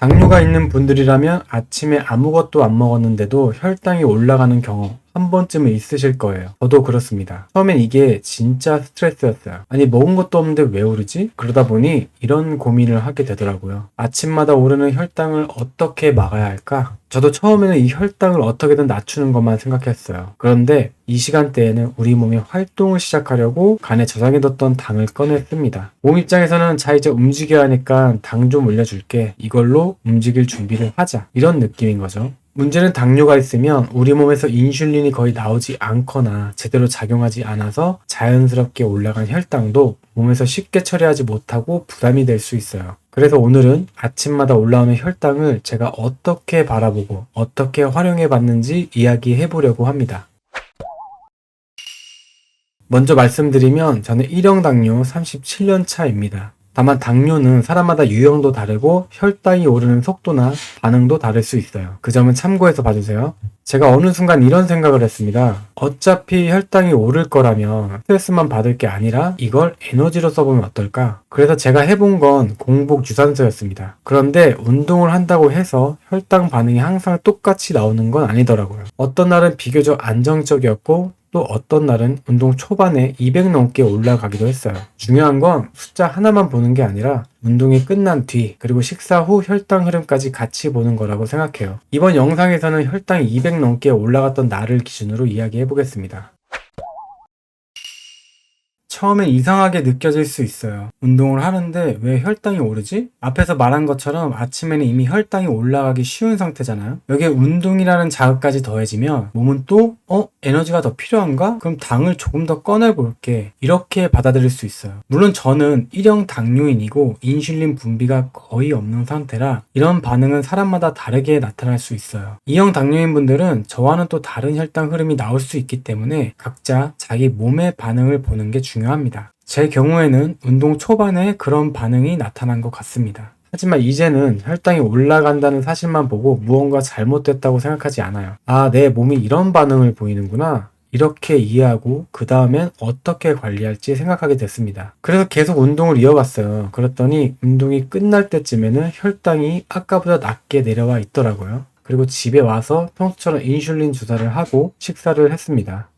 당뇨가 있는 분들이라면 아침에 아무것도 안 먹었는데도 혈당이 올라가는 경험 한 번쯤은 있으실 거예요. 저도 그렇습니다. 처음엔 이게 진짜 스트레스였어요. 아니 먹은 것도 없는데 왜 오르지? 그러다 보니 이런 고민을 하게 되더라고요. 아침마다 오르는 혈당을 어떻게 막아야 할까? 저도 처음에는 이 혈당을 어떻게든 낮추는 것만 생각했어요. 그런데 이 시간대에는 우리 몸이 활동을 시작하려고 간에 저장해뒀던 당을 꺼냈습니다. 몸 입장에서는 자 이제 움직여야 하니까 당 좀 올려줄게. 이걸로 움직일 준비를 하자. 이런 느낌인 거죠. 문제는 당뇨가 있으면 우리 몸에서 인슐린이 거의 나오지 않거나 제대로 작용하지 않아서 자연스럽게 올라간 혈당도 몸에서 쉽게 처리하지 못하고 부담이 될 수 있어요. 그래서 오늘은 아침마다 올라오는 혈당을 제가 어떻게 바라보고 어떻게 활용해 봤는지 이야기해 보려고 합니다. 먼저 말씀드리면 저는 1형 당뇨 37년 차입니다. 다만 당뇨는 사람마다 유형도 다르고 혈당이 오르는 속도나 반응도 다를 수 있어요. 그 점은 참고해서 봐주세요. 제가 어느 순간 이런 생각을 했습니다. 어차피 혈당이 오를 거라면 스트레스만 받을 게 아니라 이걸 에너지로 써보면 어떨까? 그래서 제가 해본 건 공복 유산소였습니다. 그런데 운동을 한다고 해서 혈당 반응이 항상 똑같이 나오는 건 아니더라고요. 어떤 날은 비교적 안정적이었고 또 어떤 날은 운동 초반에 200 넘게 올라가기도 했어요. 중요한 건 숫자 하나만 보는 게 아니라 운동이 끝난 뒤 그리고 식사 후 혈당 흐름까지 같이 보는 거라고 생각해요. 이번 영상에서는 혈당이 200 넘게 올라갔던 날을 기준으로 이야기해 보겠습니다. 처음엔 이상하게 느껴질 수 있어요. 운동을 하는데 왜 혈당이 오르지? 앞에서 말한 것처럼 아침에는 이미 혈당이 올라가기 쉬운 상태잖아요. 여기에 운동이라는 자극까지 더해지면 몸은 또 에너지가 더 필요한가? 그럼 당을 조금 더 꺼내볼게. 이렇게 받아들일 수 있어요. 물론 저는 1형 당뇨인이고 인슐린 분비가 거의 없는 상태라 이런 반응은 사람마다 다르게 나타날 수 있어요. 2형 당뇨인 분들은 저와는 또 다른 혈당 흐름이 나올 수 있기 때문에 각자 자기 몸의 반응을 보는 게 중요합니다. 제 경우에는 운동 초반에 그런 반응이 나타난 것 같습니다. 하지만 이제는 혈당이 올라간다는 사실만 보고 무언가 잘못됐다고 생각하지 않아요. 아, 내 몸이 이런 반응을 보이는구나. 이렇게 이해하고 그 다음엔 어떻게 관리할지 생각하게 됐습니다. 그래서 계속 운동을 이어갔어요. 그랬더니 운동이 끝날 때쯤에는 혈당이 아까보다 낮게 내려와 있더라고요. 그리고 집에 와서 평소처럼 인슐린 주사를 하고 식사를 했습니다.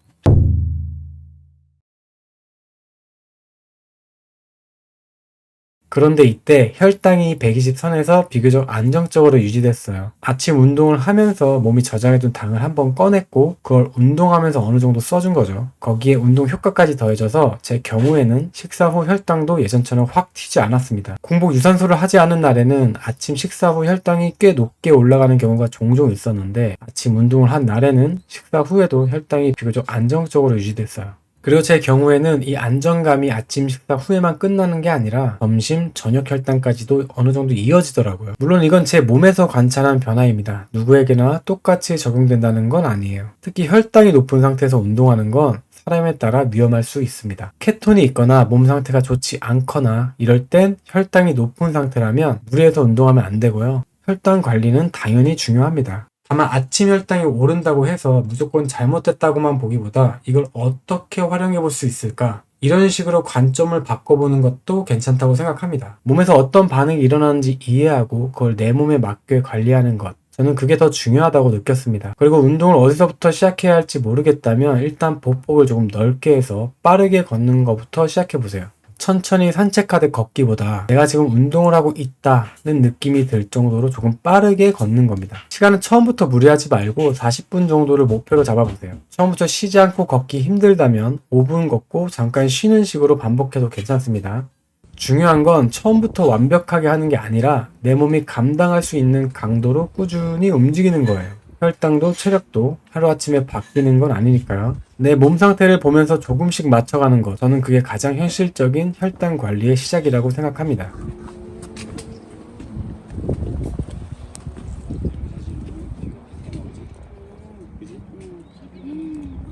그런데 이때 혈당이 120 선에서 비교적 안정적으로 유지됐어요. 아침 운동을 하면서 몸이 저장해둔 당을 한번 꺼냈고 그걸 운동하면서 어느 정도 써준 거죠. 거기에 운동 효과까지 더해져서 제 경우에는 식사 후 혈당도 예전처럼 확 튀지 않았습니다. 공복 유산소를 하지 않은 날에는 아침 식사 후 혈당이 꽤 높게 올라가는 경우가 종종 있었는데 아침 운동을 한 날에는 식사 후에도 혈당이 비교적 안정적으로 유지됐어요. 그리고 제 경우에는 이 안정감이 아침 식사 후에만 끝나는 게 아니라 점심, 저녁 혈당까지도 어느 정도 이어지더라고요. 물론 이건 제 몸에서 관찰한 변화입니다. 누구에게나 똑같이 적용된다는 건 아니에요. 특히 혈당이 높은 상태에서 운동하는 건 사람에 따라 위험할 수 있습니다. 케톤이 있거나 몸 상태가 좋지 않거나 이럴 땐 혈당이 높은 상태라면 무리해서 운동하면 안 되고요. 혈당 관리는 당연히 중요합니다. 다만 아침 혈당이 오른다고 해서 무조건 잘못됐다고만 보기보다 이걸 어떻게 활용해 볼 수 있을까? 이런 식으로 관점을 바꿔보는 것도 괜찮다고 생각합니다. 몸에서 어떤 반응이 일어나는지 이해하고 그걸 내 몸에 맞게 관리하는 것. 저는 그게 더 중요하다고 느꼈습니다. 그리고 운동을 어디서부터 시작해야 할지 모르겠다면 일단 보폭을 조금 넓게 해서 빠르게 걷는 것부터 시작해보세요. 천천히 산책하듯 걷기보다 내가 지금 운동을 하고 있다는 느낌이 들 정도로 조금 빠르게 걷는 겁니다. 시간은 처음부터 무리하지 말고 40분 정도를 목표로 잡아보세요. 처음부터 쉬지 않고 걷기 힘들다면 5분 걷고 잠깐 쉬는 식으로 반복해도 괜찮습니다. 중요한 건 처음부터 완벽하게 하는 게 아니라 내 몸이 감당할 수 있는 강도로 꾸준히 움직이는 거예요. 혈당도 체력도 하루아침에 바뀌는 건 아니니까요. 내 몸 상태를 보면서 조금씩 맞춰가는 것, 저는 그게 가장 현실적인 혈당 관리의 시작이라고 생각합니다.